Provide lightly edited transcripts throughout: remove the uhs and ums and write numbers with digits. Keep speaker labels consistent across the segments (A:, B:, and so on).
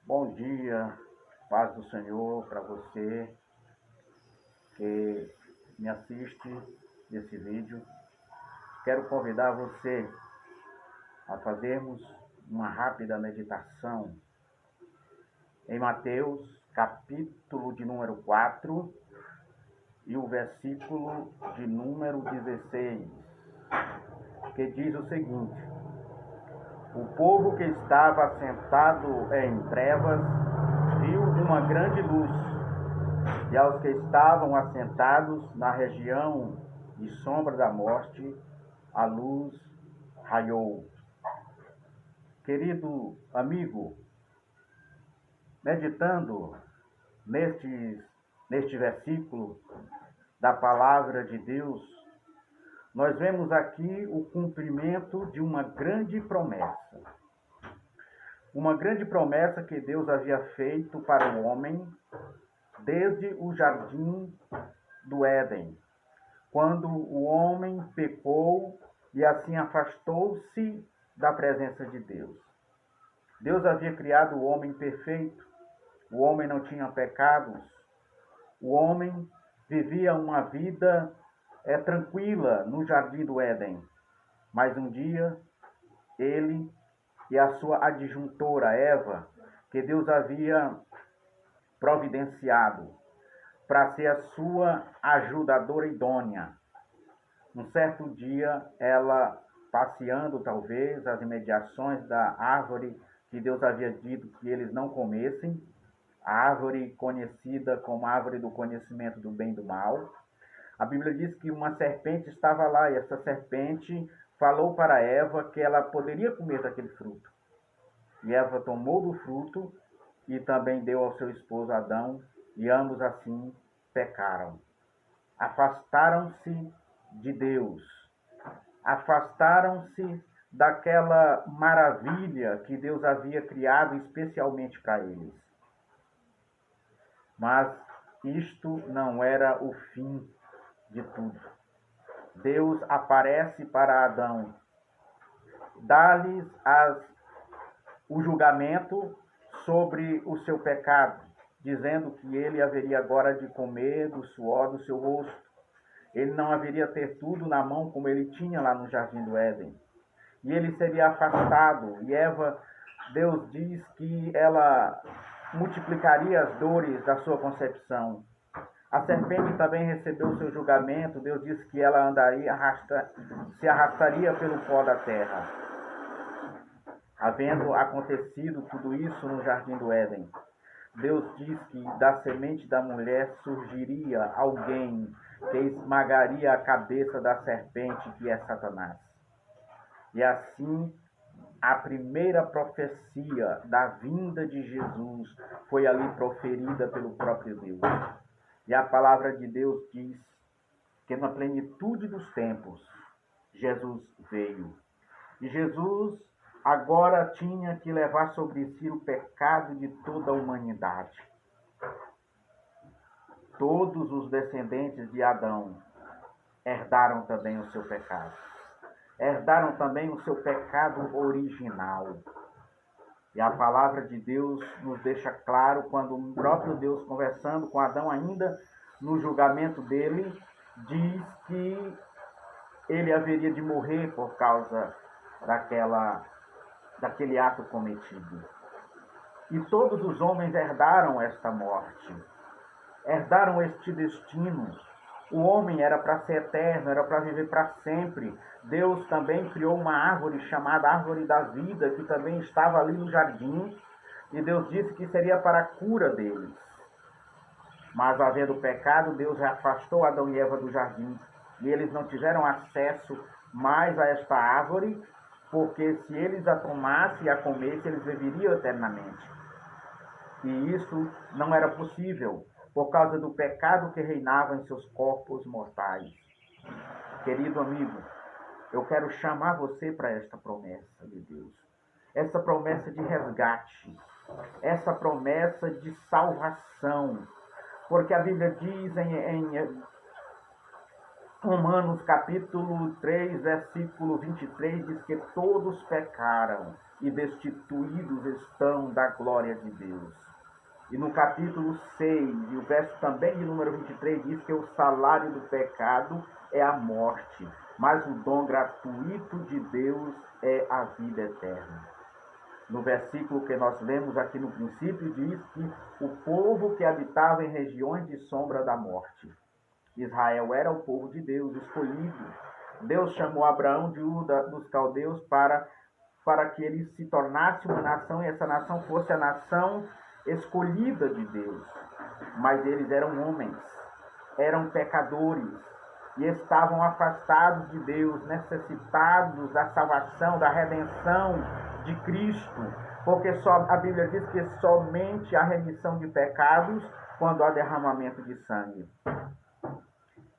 A: Bom dia, paz do Senhor para você que me assiste nesse vídeo. Quero convidar você a fazermos uma rápida meditação em Mateus, capítulo de número 4 e o versículo de número 16, que diz o seguinte: o povo que estava assentado em trevas viu uma grande luz, e aos que estavam assentados na região de sombra da morte, a luz raiou. Querido amigo, meditando neste versículo da palavra de Deus, nós vemos aqui o cumprimento de uma grande promessa. Uma grande promessa que Deus havia feito para o homem desde o jardim do Éden, quando o homem pecou e assim afastou-se da presença de Deus. Deus havia criado o homem perfeito, o homem não tinha pecados, o homem vivia uma vida tranquila no jardim do Éden. Mas um dia, ele e a sua adjuntora Eva, que Deus havia providenciado para ser a sua ajudadora idônea. Um certo dia, ela passeando talvez às imediações da árvore que Deus havia dito que eles não comessem, a árvore conhecida como a árvore do conhecimento do bem e do mal. A Bíblia diz que uma serpente estava lá, e essa serpente falou para Eva que ela poderia comer daquele fruto. E Eva tomou do fruto e também deu ao seu esposo Adão, e ambos assim pecaram. Afastaram-se de Deus, afastaram-se daquela maravilha que Deus havia criado especialmente para eles. Mas isto não era o fim de tudo. Deus aparece para Adão, dá-lhes o julgamento sobre o seu pecado, dizendo que ele haveria agora de comer do suor do seu rosto. Ele não haveria ter tudo na mão como ele tinha lá no jardim do Éden. E ele seria afastado. E Eva, Deus diz que ela multiplicaria as dores da sua concepção. A serpente também recebeu o seu julgamento. Deus diz que ela se arrastaria pelo pó da terra. Havendo acontecido tudo isso no jardim do Éden, Deus diz que da semente da mulher surgiria alguém que esmagaria a cabeça da serpente, que é Satanás. E assim, a primeira profecia da vinda de Jesus foi ali proferida pelo próprio Deus. E a palavra de Deus diz que na plenitude dos tempos, Jesus veio. E Jesus agora tinha que levar sobre si o pecado de toda a humanidade. Todos os descendentes de Adão herdaram também o seu pecado. Herdaram também o seu pecado original. E a palavra de Deus nos deixa claro quando o próprio Deus, conversando com Adão ainda no julgamento dele, diz que ele haveria de morrer por causa daquele ato cometido. E todos os homens herdaram esta morte, herdaram este destino. O homem era para ser eterno, era para viver para sempre. Deus também criou uma árvore chamada árvore da vida, que também estava ali no jardim, e Deus disse que seria para a cura deles. Mas havendo pecado, Deus afastou Adão e Eva do jardim, e eles não tiveram acesso mais a esta árvore, porque se eles a tomassem e a comessem, eles viveriam eternamente. E isso não era possível, por causa do pecado que reinava em seus corpos mortais. Querido amigo, eu quero chamar você para esta promessa de Deus. Essa promessa de resgate, essa promessa de salvação. Porque a Bíblia diz em Romanos capítulo 3, versículo 23, diz que todos pecaram e destituídos estão da glória de Deus. E no capítulo 6, e o verso também de número 23, diz que o salário do pecado é a morte, mas o dom gratuito de Deus é a vida eterna. No versículo que nós lemos aqui no princípio, diz que o povo que habitava em regiões de sombra da morte. Israel era o povo de Deus, escolhido. Deus chamou Abraão de Ur dos caldeus para que ele se tornasse uma nação, e essa nação fosse a nação escolhida de Deus. Mas eles eram homens, eram pecadores, e estavam afastados de Deus, necessitados da salvação, da redenção de Cristo, porque a Bíblia diz que somente há remissão de pecados quando há derramamento de sangue.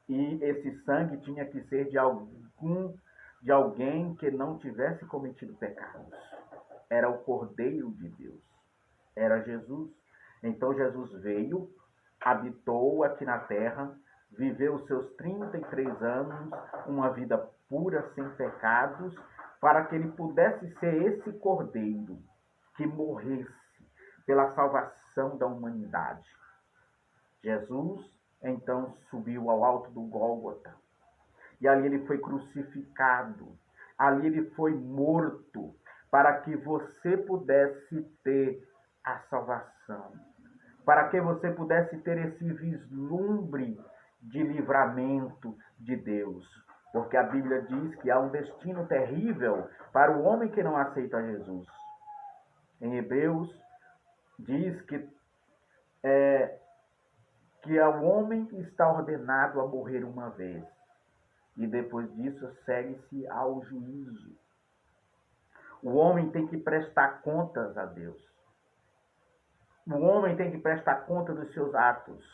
A: E esse sangue tinha que ser de alguém que não tivesse cometido pecados. Era o Cordeiro de Deus, era Jesus. Então Jesus veio, habitou aqui na terra, viveu os seus 33 anos, uma vida pura, sem pecados, para que ele pudesse ser esse Cordeiro que morresse pela salvação da humanidade. Jesus, então, subiu ao alto do Gólgota, e ali ele foi crucificado, ali ele foi morto, para que você pudesse ter a salvação, para que você pudesse ter esse vislumbre de livramento de Deus. Porque a Bíblia diz que há um destino terrível para o homem que não aceita Jesus. Em Hebreus diz que ao homem está ordenado a morrer uma vez, e depois disso segue-se ao juízo. O homem tem que prestar contas a Deus. O homem tem que prestar conta dos seus atos.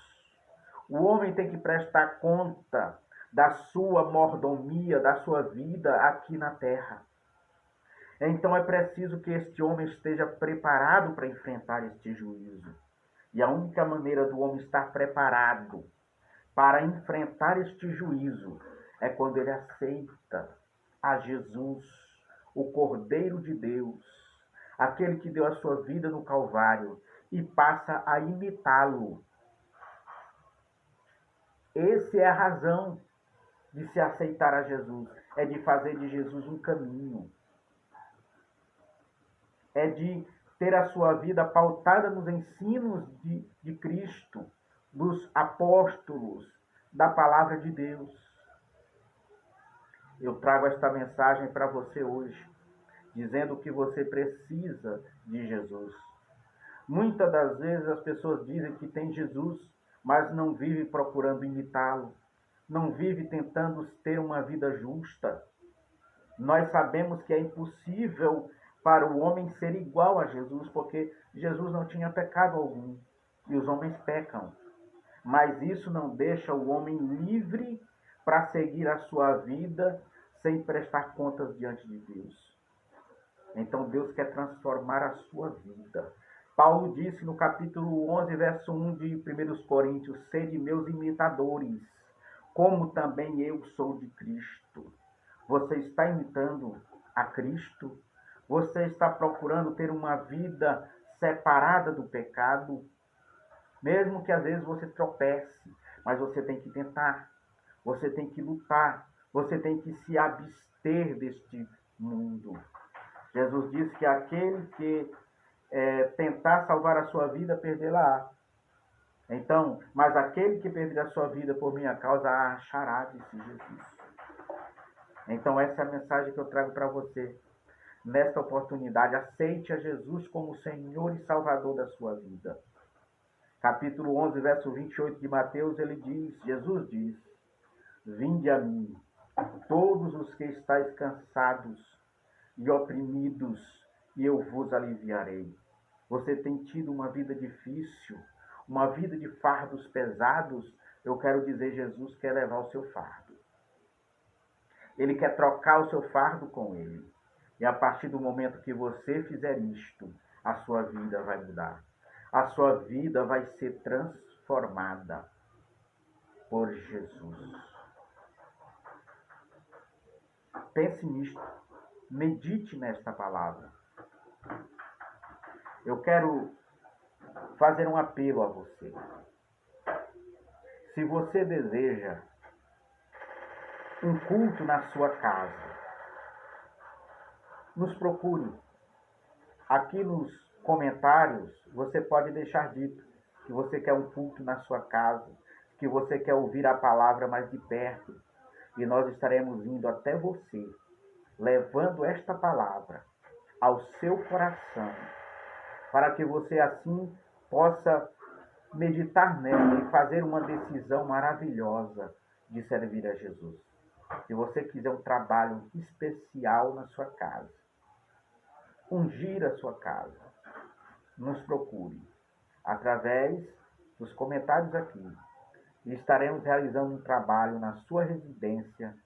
A: O homem tem que prestar conta da sua mordomia, da sua vida aqui na terra. Então é preciso que este homem esteja preparado para enfrentar este juízo. E a única maneira do homem estar preparado para enfrentar este juízo é quando ele aceita a Jesus, o Cordeiro de Deus, aquele que deu a sua vida no Calvário, e passa a imitá-lo. Essa é a razão de se aceitar a Jesus, é de fazer de Jesus um caminho, é de ter a sua vida pautada nos ensinos de Cristo, dos apóstolos, da palavra de Deus. Eu trago esta mensagem para você hoje, dizendo que você precisa de Jesus. Muitas das vezes as pessoas dizem que tem Jesus, mas não vive procurando imitá-lo, não vive tentando ter uma vida justa. Nós sabemos que é impossível para o homem ser igual a Jesus, porque Jesus não tinha pecado algum, e os homens pecam. Mas isso não deixa o homem livre para seguir a sua vida sem prestar contas diante de Deus. Então Deus quer transformar a sua vida. Paulo disse no capítulo 11, verso 1 de 1 Coríntios: sede meus imitadores, como também eu sou de Cristo. Você está imitando a Cristo? Você está procurando ter uma vida separada do pecado? Mesmo que às vezes você tropece, mas você tem que tentar, você tem que lutar, você tem que se abster deste mundo. Jesus disse que aquele que tentar salvar a sua vida, perdê-la-á. Então, mas aquele que perder a sua vida por minha causa, a achará, disse Jesus. Então essa é a mensagem que eu trago para você. Nesta oportunidade, aceite a Jesus como Senhor e Salvador da sua vida. Capítulo 11, verso 28 de Mateus, Jesus diz: vinde a mim, todos os que estáis cansados e oprimidos, e eu vos aliviarei. Você tem tido uma vida difícil, uma vida de fardos pesados? Eu quero dizer, Jesus quer levar o seu fardo. Ele quer trocar o seu fardo com ele. E a partir do momento que você fizer isto, a sua vida vai mudar. A sua vida vai ser transformada por Jesus. Pense nisto. Medite nesta palavra. Eu quero fazer um apelo a você. Se você deseja um culto na sua casa, nos procure. Aqui nos comentários você pode deixar dito que você quer um culto na sua casa, que você quer ouvir a palavra mais de perto, e nós estaremos indo até você, levando esta palavra ao seu coração, para que você assim possa meditar nela e fazer uma decisão maravilhosa de servir a Jesus. Se você quiser um trabalho especial na sua casa, ungir a sua casa, nos procure através dos comentários aqui e estaremos realizando um trabalho na sua residência,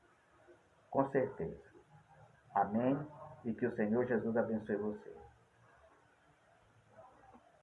A: com certeza. Amém? E que o Senhor Jesus abençoe você.